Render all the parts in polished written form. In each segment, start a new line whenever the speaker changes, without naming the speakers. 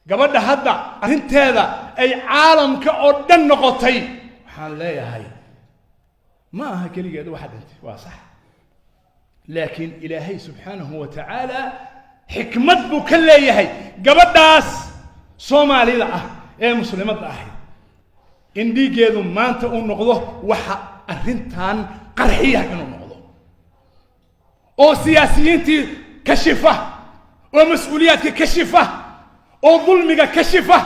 gabadha hadda arinteeda ay caalamka oo dhan noqotay waxaan leeyahay ma aha kaligeed waxa dhintay waa sax laakiin ilaahay subhanahu wa ta'ala xikmad buu ka leeyahay gabadhaas Soomaalida ah ee muslimada ah in dhigeedu maanta uu noqdo waxa arintan qarxiya inuu noqdo oo siyaasiyiintii kashifa oo mas'uuliyaadka kashifa oo dulmiga kashifa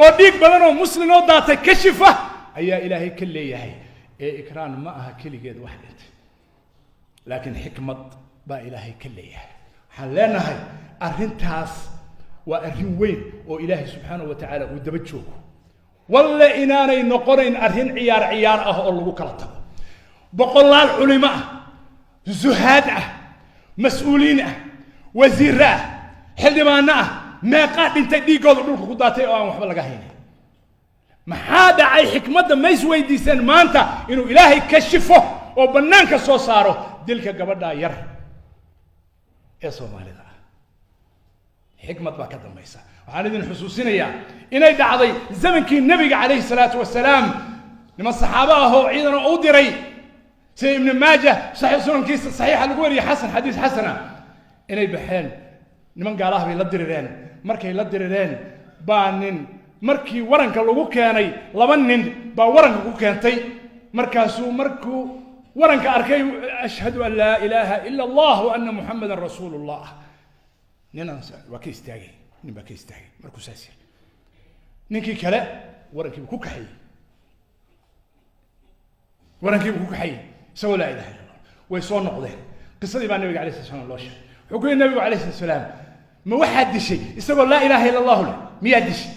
oo dhiig badan oo muslim oo daatay kashifa ayaa ilaahay ka leeyahay ee ikraan ma aha kaligeed wax dhintay laakiin xikmad baa ilaahay ka leeyahay waxaan leenahay arintaas waa arin weyn oo ilaahay subhanahu wa ta'ala uu daba joogo walla inaanay noqonayn arin ciyaar ah oo lagu kala tago boqolaal culimo ah zuhaad ah mas'uuliin ah wasiir ah xildhibaan ah meeqa dhintay dhiigooda dhulka ku daatay oo aan waxba laga haynin maxaa dhacay xikmadda ma is weydiisan maanta inuu ilaahay kashifo oo banaanka soo saaro dilka gabadha yar ee Soomaalida xikmad baa ka dambaysa waxaan idin xusuusinayaa inay dhacday zamankii nabiga calayhi salaatu wasalaam niman saxaabo ah oo ciidan u diray sida ibn Maajah sahih sunankiisa saxiixa lagu wariyay xasan xadiis xasana inay baxeen niman gaalaha bay la dirireen markay la dirireen baa nin markii waranka lagu keenay laba nin baa waranka ku keentay markuu waranka arkay ashhadu an la ilaha illa allah wa anna muhammadan rasuulullah nina waa ka istaagay nin baa ka istaagay markuu saasi ninkii kale warankii ku kaxay سوى لا إله إلا الله ويصون نقضين قصة مع النبي عليه الصلاة والسلام الله شيء حكوا النبي عليه الصلاة والسلام ما واحد شيء يسوى لا إله إلا الله لا مية شيء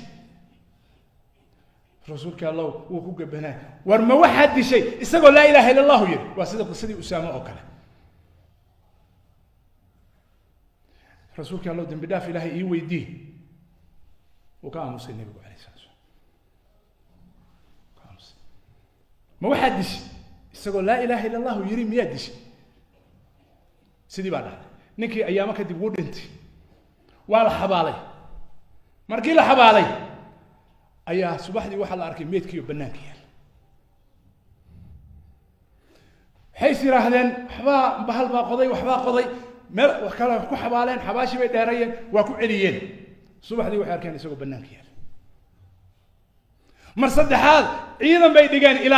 رسولك الله وكوك بهنا ورما واحد شيء يسوى لا إله إلا الله ير وصدق قصة أسامة أوكله رسولك الله دم بدافع إلهي يويدي وكان مسلم النبي عليه الصلاة والسلام ما واحد شيء يقول لا إله إلا الله يريم يدش سيدي بعد نكي أيامك دي بود أنت ولا حبالي مركي لا حبالي أيها صباح دي واحد أركي 100 كيلو بنانك حيث راهدن حبا بهال باقضي وحبا قضي مر وكلا كو حبالين حباشي بي دهريين واكو عليين صباح دي واحد كان يسوق بنانك مر صدحات ايضا بي دغان الى